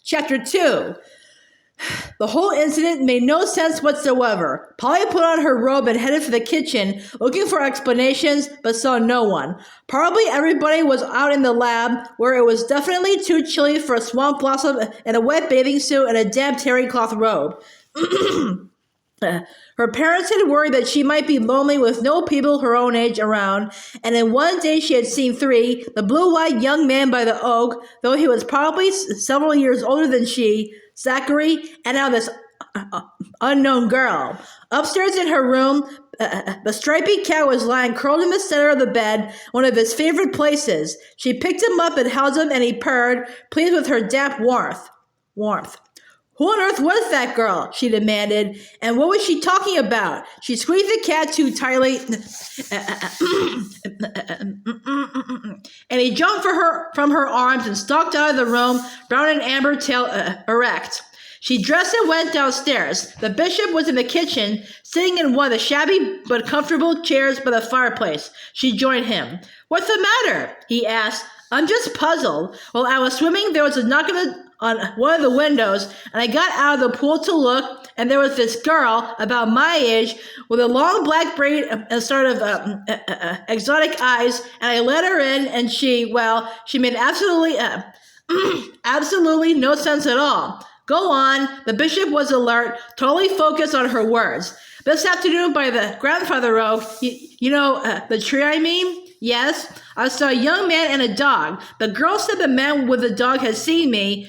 Chapter 2. The whole incident made no sense whatsoever. Polly put on her robe and headed for the kitchen, looking for explanations, but saw no one. Probably everybody was out in the lab, where it was definitely too chilly for a swamp blossom in a wet bathing suit and a damp terry cloth robe. Her parents had worried that she might be lonely with no people her own age around, and in one day she had seen 3, the blue-eyed young man by the oak, though he was probably several years older than she, Zachary, and now this unknown girl. Upstairs in her room, the stripy cat was lying curled in the center of the bed, one of his favorite places. She picked him up and held him, and he purred, pleased with her damp warmth. Who on earth was that girl? She demanded. And what was she talking about? She squeezed the cat too tightly, and he jumped from her arms and stalked out of the room, brown and amber tail erect. She dressed and went downstairs. The bishop was in the kitchen, sitting in one of the shabby but comfortable chairs by the fireplace. She joined him. What's the matter? He asked. I'm just puzzled. While I was swimming, there was a knock on one of the windows, and I got out of the pool to look, and there was this girl about my age with a long black braid and sort of exotic eyes, and I let her in, and she made absolutely no sense at all. Go on. The bishop was alert, totally focused on her words. This afternoon by the grandfather oak, the tree I mean? Yes, I saw a young man and a dog. The girl said the man with the dog had seen me,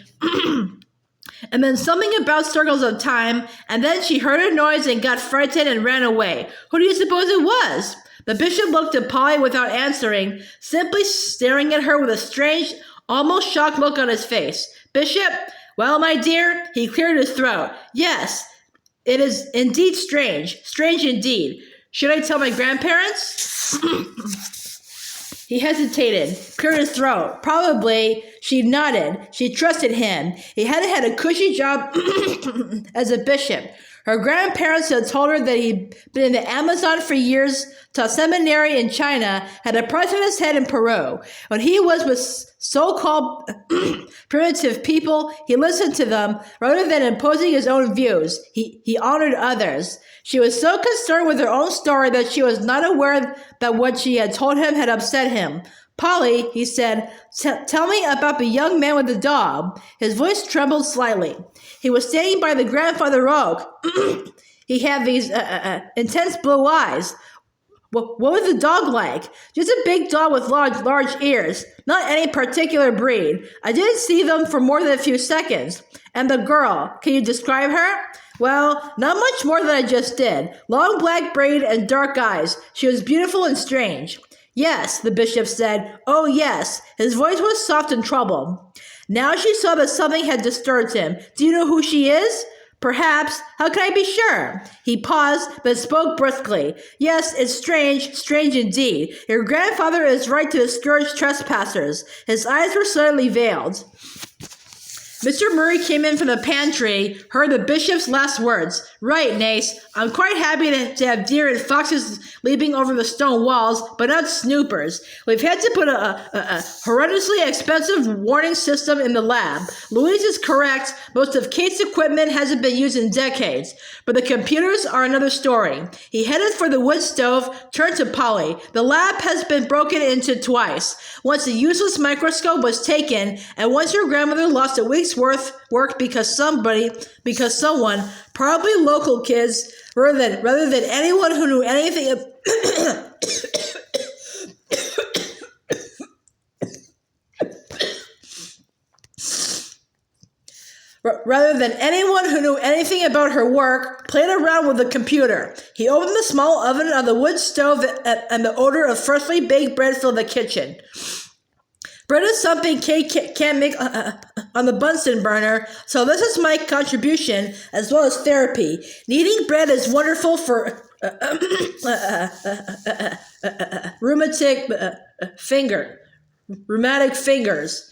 and then something about circles of time, and then she heard a noise and got frightened and ran away. Who do you suppose it was? The bishop looked at Polly without answering, simply staring at her with a strange, almost shocked look on his face. Bishop? Well, my dear, he cleared his throat. Yes, it is indeed strange indeed. Should I tell my grandparents? He hesitated, cleared his throat. Probably. She nodded. She trusted him. He hadn't had a cushy job as a bishop. Her grandparents had told her that he'd been in the Amazon for years, taught seminary in China, had a price on his head in Peru. When he was with so-called primitive people, he listened to them rather than imposing his own views. He honored others. She was so concerned with her own story that she was not aware that what she had told him had upset him. Polly, he said, tell me about the young man with the dog. His voice trembled slightly. He was standing by the grandfather oak. He had these intense blue eyes. What was the dog like? Just a big dog with large ears. Not any particular breed. I didn't see them for more than a few seconds. And the girl, can you describe her? Well, not much more than I just did. Long black braid and dark eyes. She was beautiful and strange. Yes, the bishop said. Oh, yes. His voice was soft and troubled. Now she saw that something had disturbed him. Do you know who she is? Perhaps. How can I be sure? He paused, but spoke briskly. Yes, it's strange indeed. Your grandfather is right to discourage trespassers. His eyes were slightly veiled. Mr. Murry came in from the pantry, heard the bishop's last words. Right, Nace. I'm quite happy to have deer and foxes leaping over the stone walls, but not snoopers. We've had to put a horrendously expensive warning system in the lab. Louise is correct. Most of Kate's equipment hasn't been used in decades, but the computers are another story. He headed for the wood stove, turned to Polly. The lab has been broken into twice. Once a useless microscope was taken, and once your grandmother lost a week's work because someone, probably local kids, rather than anyone who knew anything about her work, played around with the computer. He opened the small oven on the wood stove, and the odor of freshly baked bread filled the kitchen. Bread is something Kate can't make on the Bunsen burner, so this is my contribution as well as therapy. Kneading bread is wonderful for rheumatic fingers.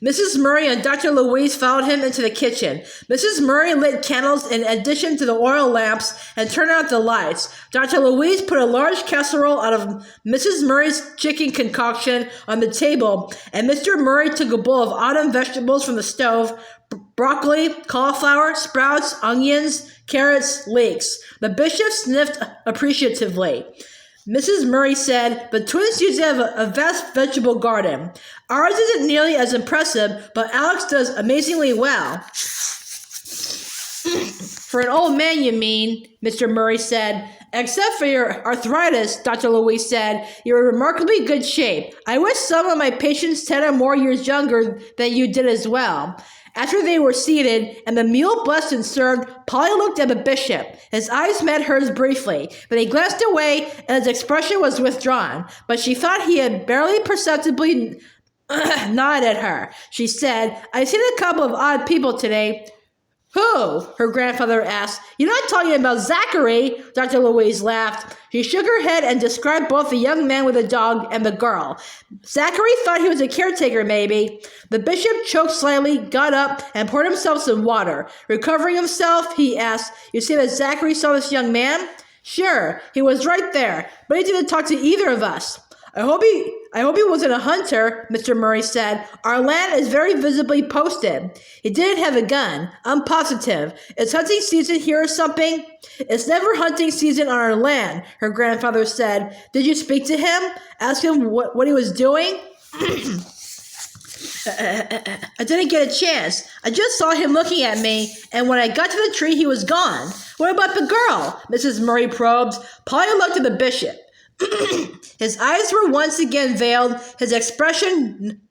Mrs. Murry and Dr. Louise followed him into the kitchen. Mrs. Murry lit candles in addition to the oil lamps and turned out the lights. Dr. Louise put a large casserole out of Mrs. Murry's chicken concoction on the table, and Mr. Murry took a bowl of autumn vegetables from the stove: broccoli, cauliflower, sprouts, onions, carrots, leeks. The bishop sniffed appreciatively. Mrs. Murry said, "The twins usually have a vast vegetable garden. Ours isn't nearly as impressive, but Alex does amazingly well." "For an old man, you mean," Mr. Murry said. "Except for your arthritis," Dr. Louise said, "you're in remarkably good shape. I wish some of my patients 10 or more years younger than you did as well." After they were seated and the meal blessed and served, Polly looked at the bishop. His eyes met hers briefly, but he glanced away and his expression was withdrawn. But she thought he had barely perceptibly nodded at her. She said, "I've seen a couple of odd people today." "Who?" her grandfather asked. "You're not talking about Zachary?" Dr. Louise laughed. She shook her head and described both the young man with the dog and the girl. "Zachary thought he was a caretaker, maybe." The bishop choked slightly, got up, and poured himself some water. Recovering himself, he asked, "You say that Zachary saw this young man?" "Sure, he was right there, but he didn't talk to either of us." I hope he wasn't a hunter," Mr. Murry said. "Our land is very visibly posted." "He didn't have a gun. I'm positive. It's hunting season here or something?" "It's never hunting season on our land," her grandfather said. "Did you speak to him? Ask him what he was doing?" "I didn't get a chance. I just saw him looking at me, and when I got to the tree, he was gone." "What about the girl?" Mrs. Murry probed. Polly looked at the bishop. His eyes were once again veiled, his expression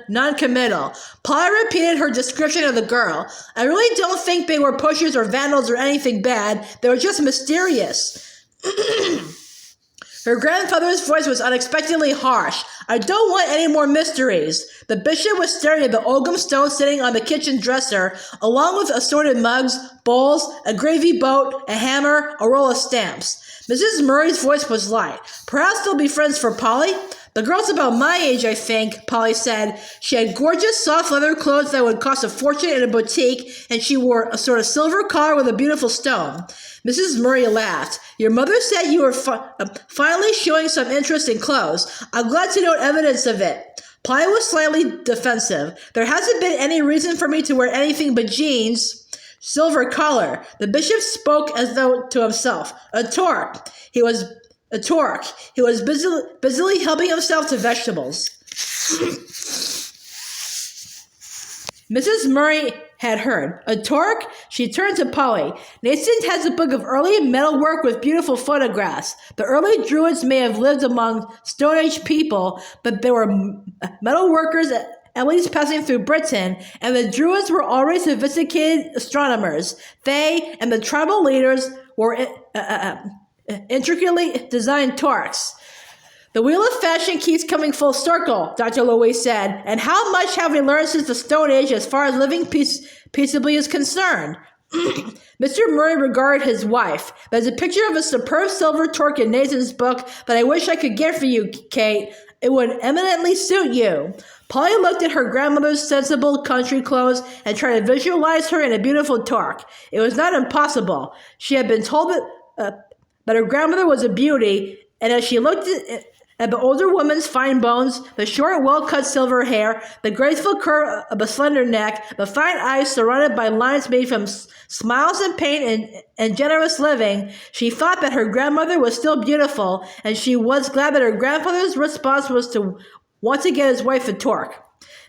non-committal. Polly repeated her description of the girl. "I really don't think they were pushers or vandals or anything bad. They were just mysterious." Her grandfather's voice was unexpectedly harsh. "I don't want any more mysteries." The bishop was staring at the ogham stone sitting on the kitchen dresser, along with assorted mugs, bowls, a gravy boat, a hammer, a roll of stamps. Mrs. Murry's voice was light. "Perhaps they'll be friends for Polly?" "The girl's about my age, I think," Polly said. She had gorgeous soft leather clothes that would cost a fortune in a boutique, and she wore a sort of silver collar with a beautiful stone. Mrs. Murry laughed. "Your mother said you were finally showing some interest in clothes. I'm glad to note evidence of it." Polly was slightly defensive. "There hasn't been any reason for me to wear anything but jeans." "Silver collar." The bishop spoke as though to himself. A torque. He was busily helping himself to vegetables. Mrs. Murry had heard. A torque? She turned to Polly. "Nathan has a book of early metalwork with beautiful photographs. The early druids may have lived among Stone Age people, but there were metal workers at least passing through Britain, and the druids were already sophisticated astronomers. They and the tribal leaders were intricately designed torques." "The wheel of fashion keeps coming full circle," Dr. Louise said. "And how much have we learned since the Stone Age as far as living peaceably is concerned?" Mr. Murry regarded his wife. "There's a picture of a superb silver torque in Nathan's book that I wish I could get for you, Kate. It would eminently suit you." Polly looked at her grandmother's sensible country clothes and tried to visualize her in a beautiful torque. It was not impossible. She had been told that her grandmother was a beauty, and as she looked at the older woman's fine bones, the short, well-cut silver hair, the graceful curve of a slender neck, the fine eyes surrounded by lines made from smiles and pain and generous living, she thought that her grandmother was still beautiful, and she was glad that her grandfather's response was to want to get his wife a torque.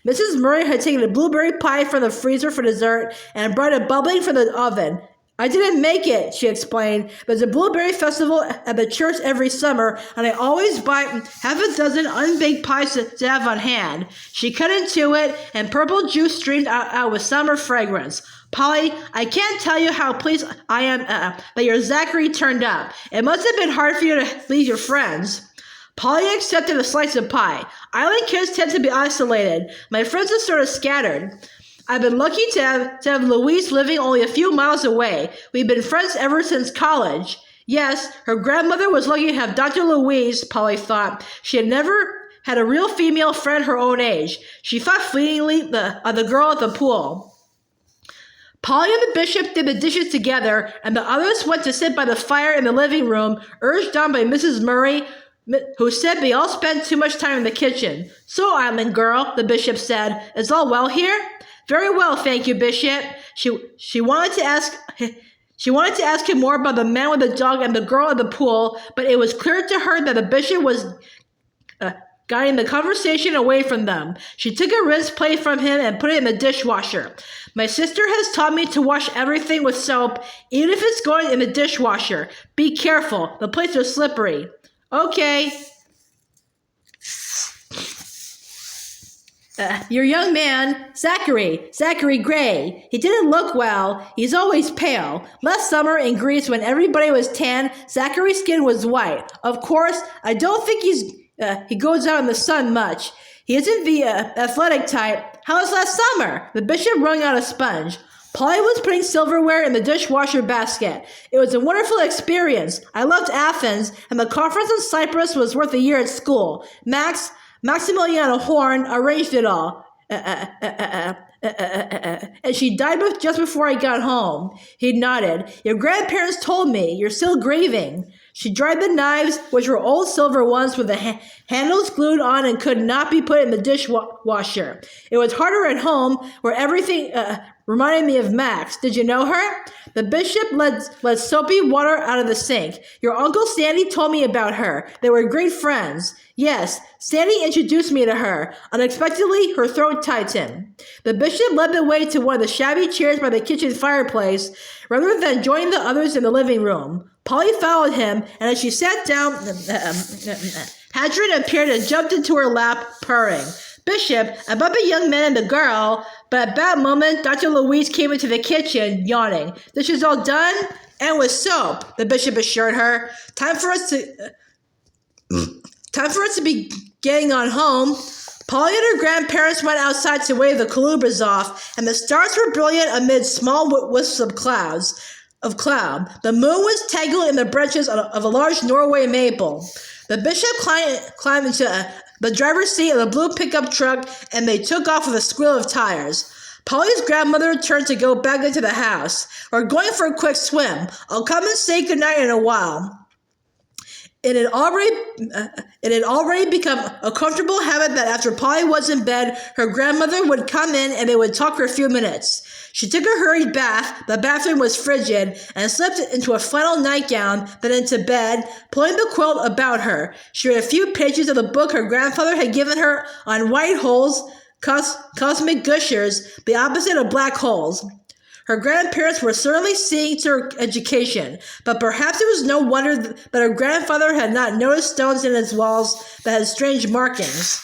Mrs. Murry had taken a blueberry pie from the freezer for dessert and brought it bubbling from the oven. "I didn't make it," she explained. "There's a blueberry festival at the church every summer, and I always buy half a dozen unbaked pies to have on hand." She cut into it, and purple juice streamed out with summer fragrance. "Polly, I can't tell you how pleased I am that your Zachary turned up. It must have been hard for you to leave your friends." Polly accepted a slice of pie. "Island kids tend to be isolated. My friends are sort of scattered. I've been lucky to have Louise living only a few miles away. We've been friends ever since college." Yes, her grandmother was lucky to have Dr. Louise, Polly thought. She had never had a real female friend her own age. She thought fleetingly of the girl at the pool. Polly and the bishop did the dishes together, and the others went to sit by the fire in the living room, urged on by Mrs. Murry, who said they all spent too much time in the kitchen. "So, Island girl," the bishop said, "is all well here?" "Very well, thank you, Bishop." She wanted to ask him more about the man with the dog and the girl at the pool, but it was clear to her that the bishop was guiding the conversation away from them. She took a rinse plate from him and put it in the dishwasher. "My sister has taught me to wash everything with soap, even if it's going in the dishwasher. Be careful, the plates are slippery." "Okay." "Your young man, Zachary Gray. He didn't look well. He's always pale. Last summer in Greece when everybody was tan, Zachary's skin was white. Of course, I don't think he goes out in the sun much. He isn't the athletic type. How was last summer?" The bishop wrung out a sponge. Polly was putting silverware in the dishwasher basket. "It was a wonderful experience. I loved Athens, and the conference in Cyprus was worth a year at school. Maximiliana Horn arranged it all. And she died just before I got home." He nodded. "Your grandparents told me. You're still grieving." She dried the knives, which were old silver ones with the handles glued on and could not be put in the dishwasher. "It was harder at home, where everything reminded me of Max. Did you know her?" The bishop let soapy water out of the sink. "Your Uncle Sandy told me about her. They were great friends." "Yes, Sandy introduced me to her." Unexpectedly, her throat tightened. The bishop led the way to one of the shabby chairs by the kitchen fireplace, rather than joining the others in the living room. Polly followed him, and as she sat down, Hadron appeared and jumped into her lap, purring. "Bishop, about the young man and the girl." But at that moment, Dr. Louise came into the kitchen, yawning. "Dishes all done?" "And with soap," the bishop assured her. Time for us to be getting on home." Polly and her grandparents went outside to wave the colubras off, and the stars were brilliant amid small wisps of cloud. The moon was tangled in the branches of a large Norway maple. The bishop climbed into the driver's seat of the blue pickup truck, and they took off with a squeal of tires. Polly's grandmother turned to go back into the house. "We're going for a quick swim. I'll come and say goodnight in a while." It had already become a comfortable habit that after Polly was in bed, her grandmother would come in and they would talk for a few minutes. She took a hurried bath, the bathroom was frigid, and slipped into a flannel nightgown, then into bed, pulling the quilt about her. She read a few pages of the book her grandfather had given her on white holes, cosmic gushers, the opposite of black holes. Her grandparents were certainly seeing to her education, but perhaps it was no wonder that her grandfather had not noticed stones in his walls that had strange markings.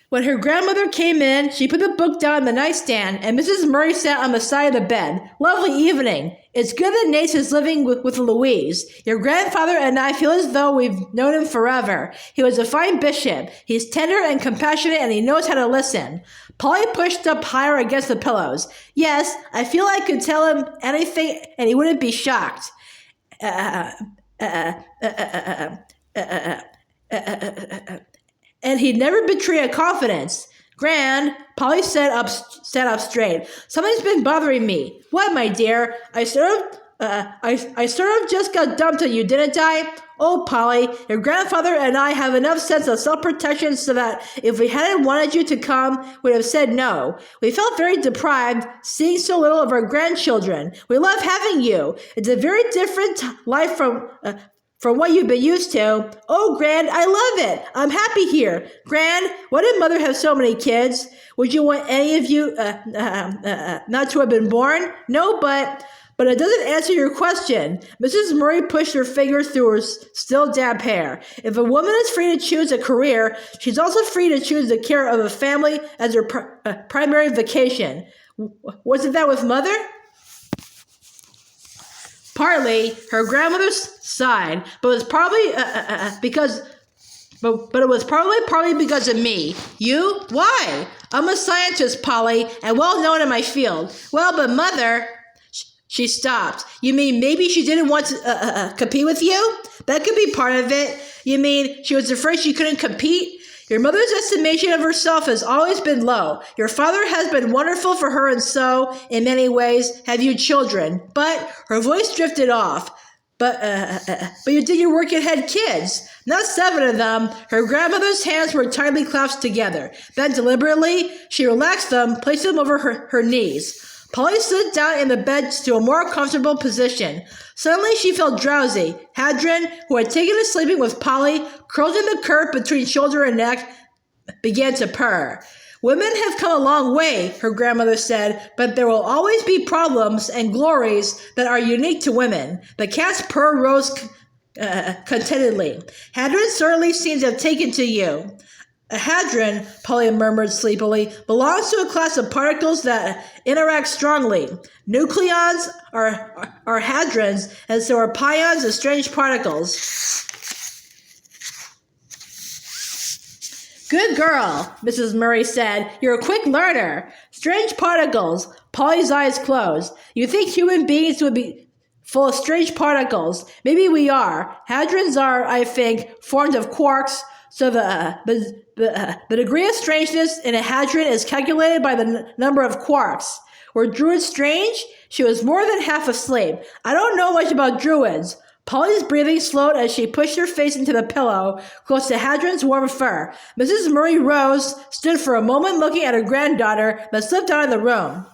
When her grandmother came in, she put the book down on the nightstand, and Mrs. Murry sat on the side of the bed. "Lovely evening. It's good that Nate is living with Louise. Your grandfather and I feel as though we've known him forever. He was a fine bishop. He's tender and compassionate, and he knows how to listen." Polly pushed up higher against the pillows. "Yes, I feel I could tell him anything, and he wouldn't be shocked. And he'd never betray a confidence." "Gran," Polly sat up straight. "Something's been bothering me." "What, my dear? I sort of just got dumped on you, didn't I?" "Oh, Polly, your grandfather and I have enough sense of self-protection so that if we hadn't wanted you to come, we'd have said no. We felt very deprived, seeing so little of our grandchildren. We love having you. It's a very different life from what you've been used to." "Oh, Gran, I love it. I'm happy here." "Gran, why did Mother have so many kids? Would you want any of you not to have been born?" "No, but it doesn't answer your question." Mrs. Murry pushed her fingers through her still damp hair. "If a woman is free to choose a career, she's also free to choose the care of a family as her primary vocation. Wasn't that with Mother?" "Partly," her grandmother sighed, "but it was probably partly because of me." "You? Why?" "I'm a scientist, Polly, and well known in my field." "Well, but Mother..." She stopped. You mean maybe she didn't want to compete with you? That could be part of it. You mean she was afraid she couldn't compete? Your mother's estimation of herself has always been low. Your father has been wonderful for her, and so, in many ways, have you children. But her voice drifted off. But you did your work and had kids. Not 7 of them. Her grandmother's hands were tightly clasped together. Then deliberately, she relaxed them, placed them over her knees. Polly slid down in the bed to a more comfortable position. Suddenly she felt drowsy. Hadron, who had taken to sleeping with Polly, curled in the curve between shoulder and neck, began to purr. Women have come a long way, her grandmother said, but there will always be problems and glories that are unique to women. The cat's purr rose contentedly. Hadron certainly seems to have taken to you. A hadron, Polly murmured sleepily, belongs to a class of particles that interact strongly. Nucleons are hadrons, and so are pions and strange particles. Good girl, Mrs. Murry said. You're a quick learner. Strange particles. Polly's eyes closed. You think human beings would be full of strange particles? Maybe we are. Hadrons are, I think, formed of quarks, so the degree of strangeness in a hadron is calculated by the number of quarks. Were druids strange? She was more than half asleep. I don't know much about druids. Polly's breathing slowed as she pushed her face into the pillow, close to Hadron's warm fur. Mrs. Murry rose, stood for a moment looking at her granddaughter, then slipped out of the room.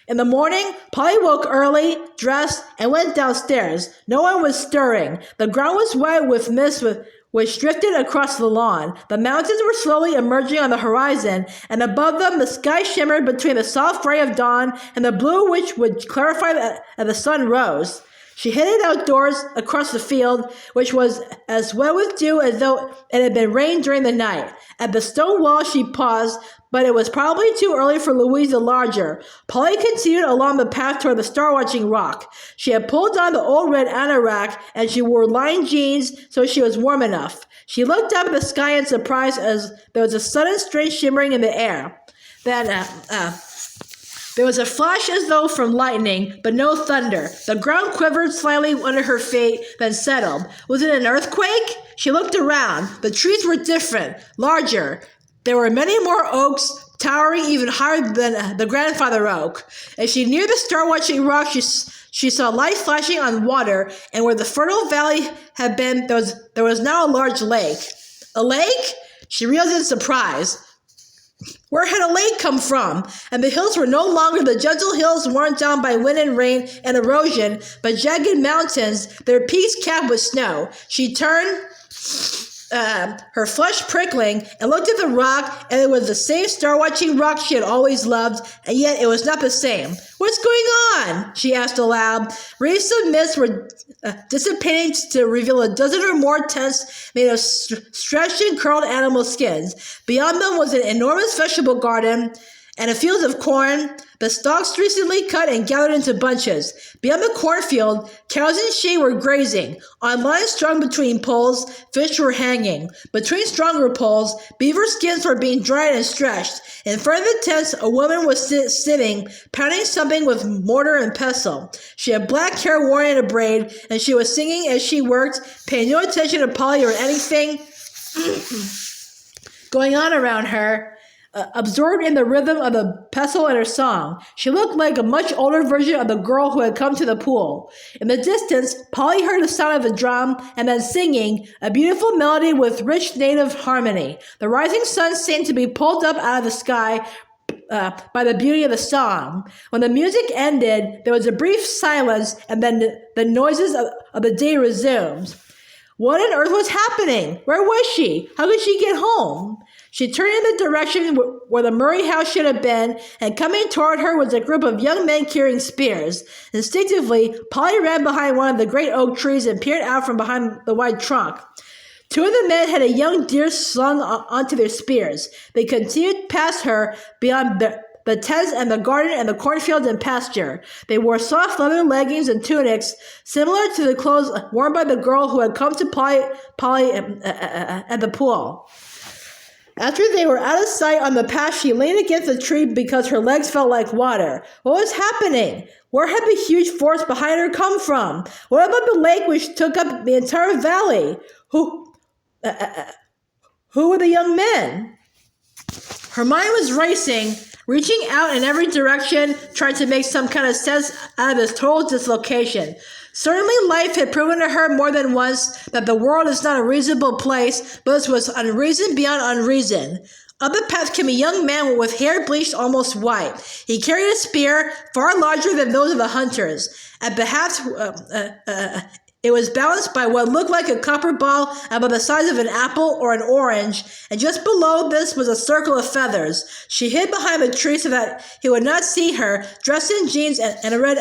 In the morning, Polly woke early, dressed, and went downstairs. No one was stirring. The ground was white with mist which drifted across the lawn. The mountains were slowly emerging on the horizon, and above them the sky shimmered between the soft gray of dawn and the blue which would clarify as the sun rose. She headed outdoors across the field, which was as wet with dew as though it had been rained during the night. At the stone wall she paused, but it was probably too early for Louise the Larger. Polly continued along the path toward the star-watching rock. She had pulled on the old red anorak, and she wore lined jeans so she was warm enough. She looked up at the sky in surprise as there was a sudden strange shimmering in the air. Then, there was a flash as though from lightning, but no thunder. The ground quivered slightly under her feet, then settled. Was it an earthquake? She looked around. The trees were different, larger. There were many more oaks, towering even higher than the grandfather oak. As she neared the star-watching rock, she saw light flashing on water, and where the fertile valley had been, there was now a large lake. A lake? She realized in surprise. Where had a lake come from? And the hills were no longer the gentle hills worn down by wind and rain and erosion, but jagged mountains, their peaks capped with snow. She turned, her flesh prickling, and looked at the rock, and it was the same star-watching rock she had always loved, and yet it was not the same. What's going on? She asked aloud. Wreaths of mist were dissipating to reveal a dozen or more tents made of stretched and curled animal skins. Beyond them was an enormous vegetable garden and a field of corn, the stalks recently cut and gathered into bunches. Beyond the cornfield, cows and sheep were grazing. On lines strung between poles, fish were hanging. Between stronger poles, beaver skins were being dried and stretched. In front of the tents, a woman was sitting, pounding something with mortar and pestle. She had black hair worn in a braid, and she was singing as she worked, paying no attention to Polly or anything going on around her. Absorbed in the rhythm of the pestle and her song. She looked like a much older version of the girl who had come to the pool. In the distance, Polly heard the sound of a drum and then singing, a beautiful melody with rich native harmony. The rising sun seemed to be pulled up out of the sky by the beauty of the song. When the music ended, there was a brief silence, and then the noises of the day resumed. What on earth was happening? Where was she? How could she get home? She turned in the direction where the Murry house should have been, and coming toward her was a group of young men carrying spears. Instinctively, Polly ran behind one of the great oak trees and peered out from behind the wide trunk. 2 of the men had a young deer slung onto their spears. They continued past her beyond the tents and the garden and the cornfield and pasture. They wore soft leather leggings and tunics, similar to the clothes worn by the girl who had come to Polly at the pool. After they were out of sight on the path, she leaned against the tree because her legs felt like water. What was happening? Where had the huge force behind her come from? What about the lake which took up the entire valley? Who were the young men? Her mind was racing, reaching out in every direction, trying to make some kind of sense out of this total dislocation. Certainly life had proven to her more than once that the world is not a reasonable place, but this was unreason beyond unreason. Up the path came a young man with hair bleached almost white. He carried a spear far larger than those of the hunters. At perhaps it was balanced by what looked like a copper ball about the size of an apple or an orange, and just below this was a circle of feathers. She hid behind the tree so that he would not see her, dressed in jeans and a red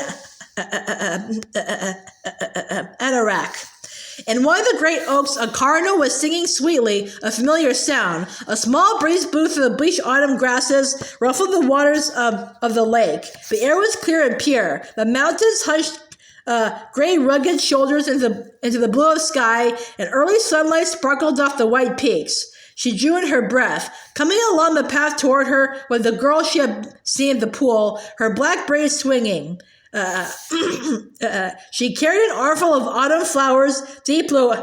anorak. In one of the great oaks, a cardinal was singing sweetly, a familiar sound. A small breeze blew through the bleached autumn grasses, ruffled the waters of the lake. The air was clear and pure. The mountains hunched gray rugged shoulders into the blue of sky, and early sunlight sparkled off the white peaks. She drew in her breath. Coming along the path toward her was the girl she had seen at the pool, her black braids swinging. She carried an armful of autumn flowers, deep blue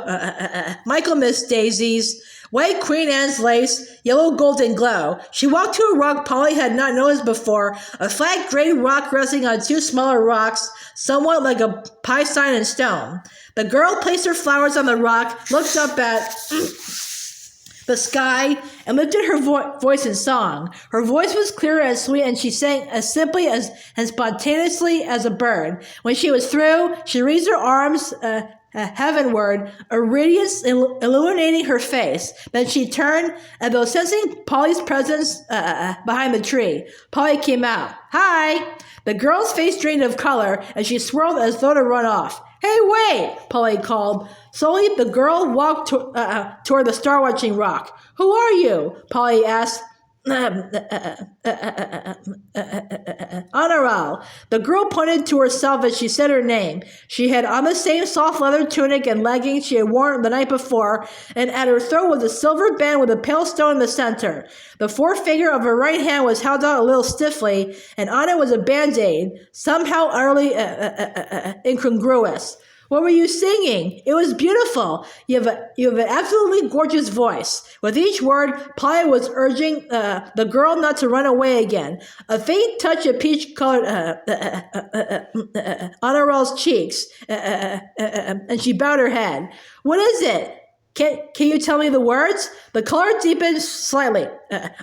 Michaelmas daisies, white Queen Anne's lace, yellow golden glow. She walked to a rock Polly had not noticed before, a flat gray rock resting on two smaller rocks, somewhat like a pi sign in stone. The girl placed her flowers on the rock, looked up at the sky, and lifted her voice in song. Her voice was clear and sweet, and she sang as simply and spontaneously as a bird. When she was through, she raised her arms heavenward, a radiance illuminating her face. Then she turned, and though sensing Polly's presence behind the tree, Polly came out. "Hi!" The girl's face drained of color, and she swirled as though to run off. "Hey, wait!" Polly called. Slowly, the girl walked toward the star-watching rock. "Who are you?" Polly asked. Honoral. The girl pointed to herself as she said her name. She had on the same soft leather tunic and leggings she had worn the night before, and at her throat was a silver band with a pale stone in the center. The forefinger of her right hand was held out a little stiffly, and on it was a band-aid, somehow utterly incongruous. "What were you singing? It was beautiful. You have an absolutely gorgeous voice." With each word, Polly was urging the girl not to run away again. A faint touch of peach colored Honoral's cheeks, and she bowed her head. "What is it? Can you tell me the words?" The color deepened slightly.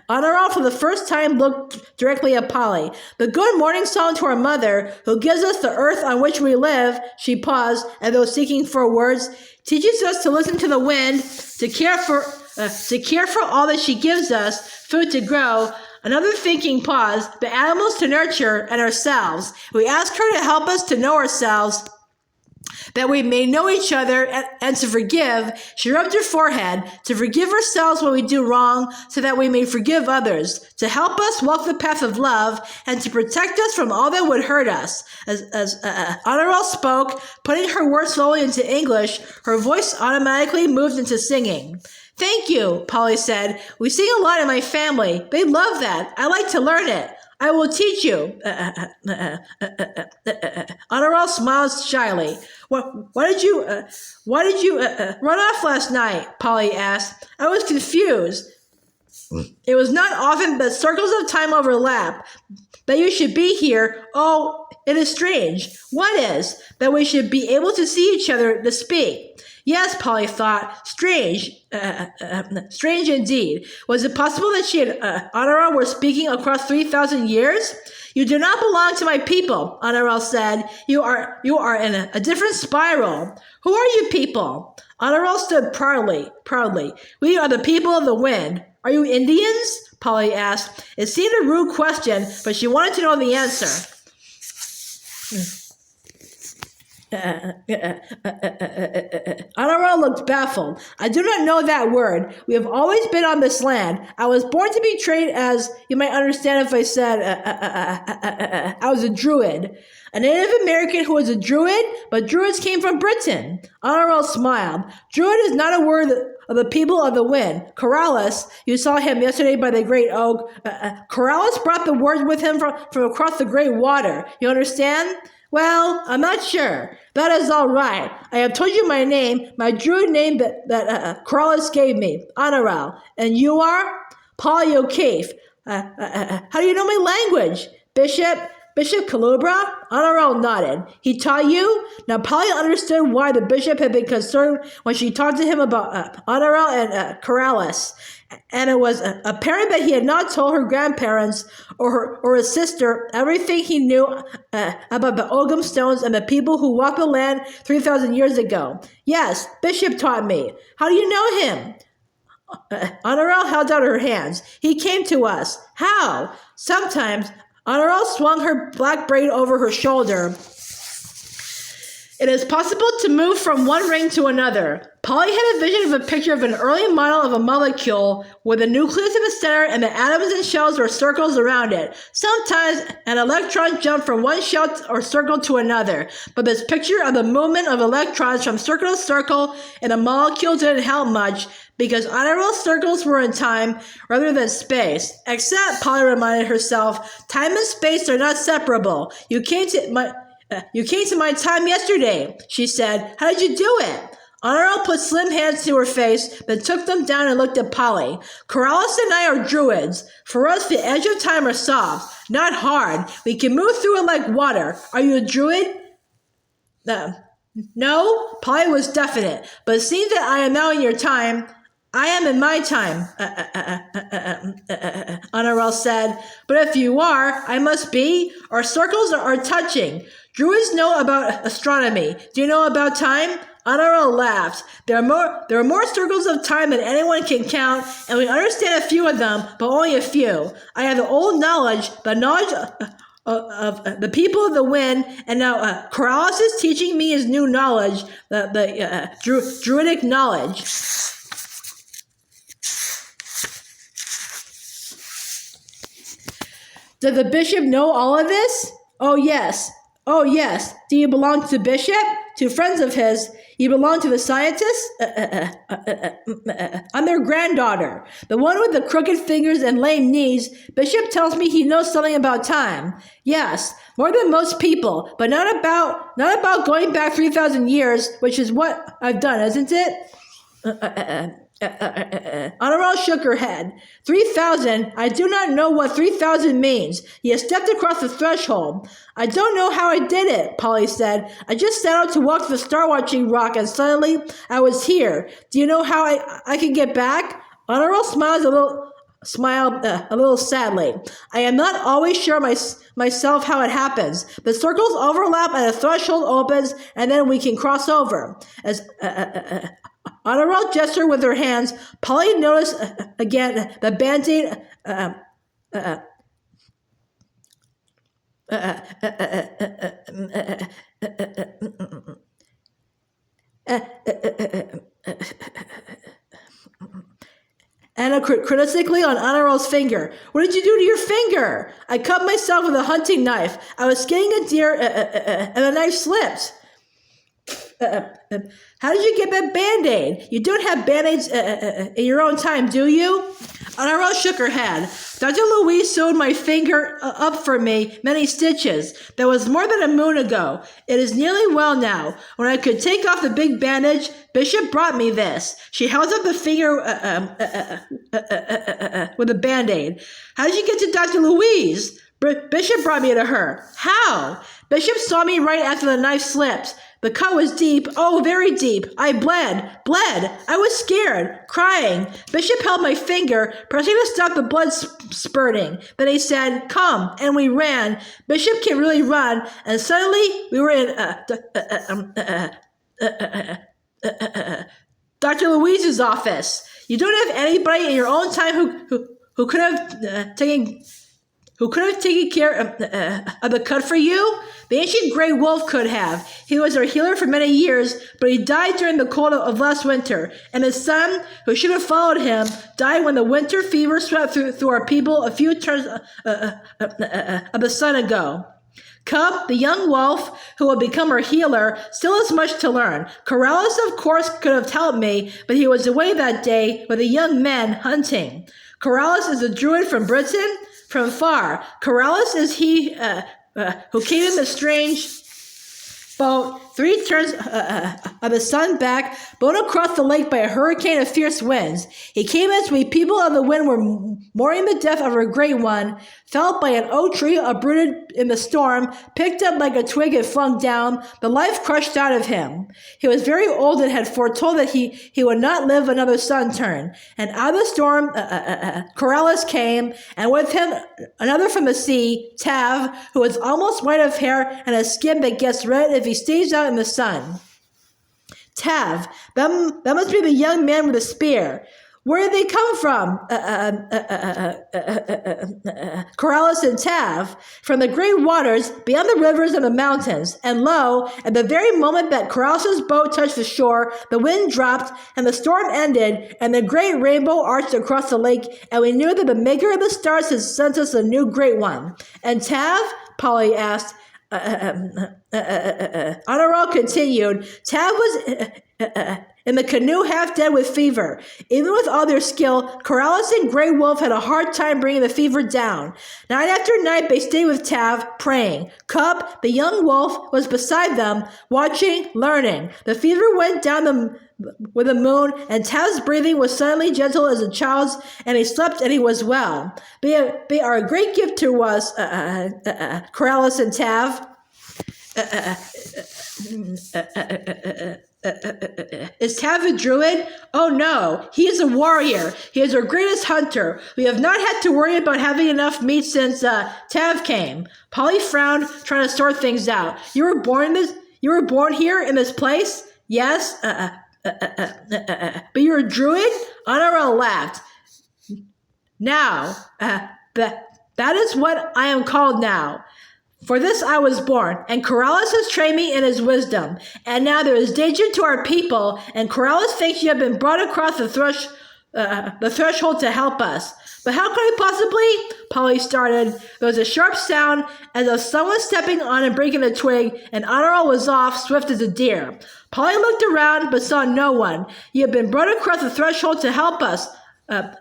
Honoral for the first time looked directly at Polly. "The good morning song to our mother, who gives us the earth on which we live," she paused, as though seeking for words, "teaches us to listen to the wind, to care for all that she gives us, food to grow." Another thinking pause, the animals to nurture, and ourselves. We ask her to help us to know ourselves, that we may know each other, and to forgive. She rubbed her forehead, to forgive ourselves when we do wrong, so that we may forgive others, to help us walk the path of love, and to protect us from all that would hurt us. As Honoral spoke, putting her words slowly into English, her voice automatically moved into singing. "Thank you," Polly said. "We sing a lot in my family. They love that. I like to learn it. I will teach you." Honoral smiled shyly. Why did you run off last night?" Polly asked. "I was confused. It was not often that circles of time overlap. That you should be here, oh, it is strange." "What is?" "That we should be able to see each other, to speak." Yes, Polly thought. Strange indeed. Was it possible that she and Honoral were speaking across 3,000 years? "You do not belong to my people," Honoral said. You are in a different spiral." "Who are you people?" Honoral stood proudly. "We are the people of the wind." "Are you Indians?" Polly asked. It seemed a rude question, but she wanted to know the answer. Honoral looked baffled. "I do not know that word. We have always been on this land. I was born to be trained as, you might understand if I said, I was a druid. A Native American who was a druid, but druids came from Britain." Honoral smiled. "Druid is not a word of the people of the wind. Corrales, you saw him yesterday by the great oak. Corrales brought the words with him from across the great water. You understand? Well, I'm not sure. That is all right. I have told you my name, my druid name that Corrales gave me, Honoral. And you are? Polly O'Keefe. How do you know my language? Bishop Calubra? Honoral nodded. He taught you? Now Polly understood why the bishop had been concerned when she talked to him about Honoral and Corrales. And it was apparent that he had not told her grandparents or his sister everything he knew about the Ogham stones and the people who walked the land 3,000 years ago. Yes, Bishop taught me. How do you know him? Honoral held out her hands. He came to us. How? Sometimes. Honoral swung her black braid over her shoulder. It is possible to move from one ring to another. Polly had a vision of a picture of an early model of a molecule with a nucleus in the center and the atoms and shells or circles around it. Sometimes an electron jumped from one shell or circle to another, but this picture of the movement of electrons from circle to circle in a molecule didn't help much because honorable circles were in time rather than space. Except, Polly reminded herself, time and space are not separable. You came to my time yesterday, she said. How did you do it? Honoral put slim hands to her face, then took them down and looked at Polly. Corrales and I are druids. For us, the edge of time are soft, not hard. We can move through it like water. Are you a druid? No, Polly was definite. But seeing that I am now in your time, I am in my time, Honoral said. But if you are, I must be. Our circles are touching. Druids know about astronomy. Do you know about time? Honoral laughed. There are more circles of time than anyone can count, and we understand a few of them, but only a few. I have the old knowledge, the knowledge of the people of the wind, and now Corrales is teaching me his new knowledge, the druidic knowledge. Did the bishop know all of this? Oh, yes. Do you belong to the bishop? To friends of his? You belong to the scientists? I'm their granddaughter. The one with the crooked fingers and lame knees. Bishop tells me he knows something about time. Yes, more than most people, but not about going back 3,000 years, which is what I've done, isn't it? Honoral shook her head. 3,000? I do not know what 3,000 means. He has stepped across the threshold. I don't know how I did it, Polly said. I just set out to walk to the star-watching rock and suddenly I was here. Do you know how I can get back? Honoral smiled a little sadly. I am not always sure myself how it happens. The circles overlap and the threshold opens and then we can cross over. As Honoral gestured with her hands. Polly noticed again the band-aid Anna critically on Honoral's finger. What did you do to your finger? I cut myself with a hunting knife. I was skinning a deer and the knife slipped. How did you get that Band-Aid? You don't have Band-Aids in your own time, do you? Honoral shook her head. Dr. Louise sewed my finger up for me many stitches. That was more than a moon ago. It is nearly well now. When I could take off the big bandage, Bishop brought me this. She held up the finger with a Band-Aid. How did you get to Dr. Louise? Bishop brought me to her. How? Bishop saw me right after the knife slipped. The cut was deep, oh, very deep. I bled. I was scared, crying. Bishop held my finger, pressing to stop the blood spurting. Then he said, come, and we ran. Bishop can really run, and suddenly we were in Dr. Louise's office. You don't have anybody in your own time who could have taken care of the cut for you? The ancient gray wolf could have. He was our healer for many years, but he died during the cold of last winter. And his son, who should have followed him, died when the winter fever swept through our people a few turns of the sun ago. Cub, the young wolf, who would become her healer, still has much to learn. Corrales, of course, could have helped me, but he was away that day with a young man hunting. Corrales is a druid from Britain, from far. Corrales is he who came in the strange boat, 3 turns of the sun back, blown across the lake by a hurricane of fierce winds. He came as we people of the wind were mourning the death of our great one, felled by an oak tree uprooted in the storm, picked up like a twig and flung down, the life crushed out of him. He was very old and had foretold that he would not live another sun turn. And out of the storm, Corrales came, and with him another from the sea, Tav, who was almost white of hair and a skin that gets red if he stays out in the sun. Tav, that must be the young man with the spear. Where did they come from? Corrales and Tav, from the great waters, beyond the rivers and the mountains. And lo, at the very moment that Corrales' boat touched the shore, the wind dropped, and the storm ended, and the great rainbow arched across the lake, and we knew that the maker of the stars had sent us a new great one. And Tav? Polly asked. Honorable continued. Tav was in the canoe half dead with fever. Even with all their skill, Corrales and Grey Wolf had a hard time bringing the fever down. Night after night they stayed with Tav, praying. Cub, the young wolf, was beside them, watching, learning. The fever went down with the moon, and Tav's breathing was suddenly gentle as a child's, and he slept and he was well. They are a great gift to us, Corrales and Tav. Is Tav a druid? Oh no, he is a warrior. He is our greatest hunter. We have not had to worry about having enough meat since Tav came. Polly frowned, trying to sort things out. You were born here in this place? Yes. But you're a druid? Honorable laughed. Now, that is what I am called now. For this I was born, and Corrales has trained me in his wisdom. And now there is danger to our people, and Corrales thinks you have been brought across the threshold to help us. But how could I possibly? Polly started. There was a sharp sound, as of someone stepping on and breaking a twig, and Honorable was off, swift as a deer. Polly looked around, but saw no one. You have been brought across the threshold to help us,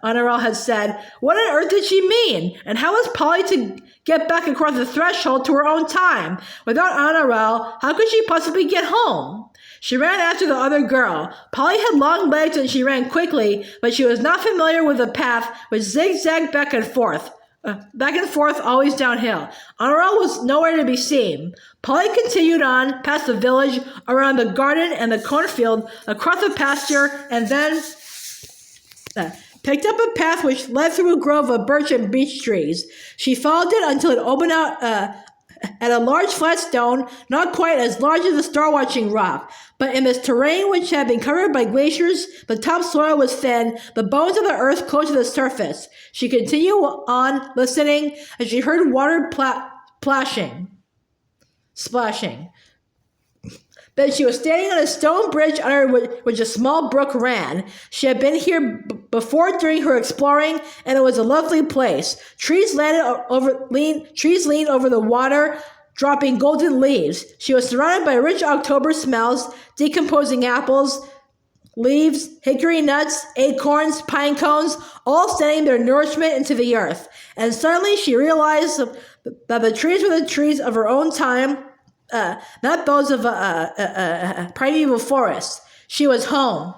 Honorable had said. What on earth did she mean? And how was Polly to get back across the threshold to her own time? Without Honorable, how could she possibly get home? She ran after the other girl. Polly had long legs and she ran quickly, but she was not familiar with the path, which zigzagged back and forth, always downhill. Honorable was nowhere to be seen. Polly continued on, past the village, around the garden and the cornfield, across the pasture, and then picked up a path which led through a grove of birch and beech trees. She followed it until it opened out at a large flat stone, not quite as large as a star-watching rock. But in this terrain which had been covered by glaciers, the topsoil was thin, the bones of the earth close to the surface. She continued on, listening, as she heard water splashing. Then she was standing on a stone bridge under which a small brook ran. She had been here before during her exploring, and it was a lovely place. Trees leaned over the water, dropping golden leaves. She was surrounded by rich October smells, decomposing apples, leaves, hickory nuts, acorns, pine cones, all sending their nourishment into the earth. And suddenly she realized that the trees were the trees of her own time, not those of a primeval forest. She was home.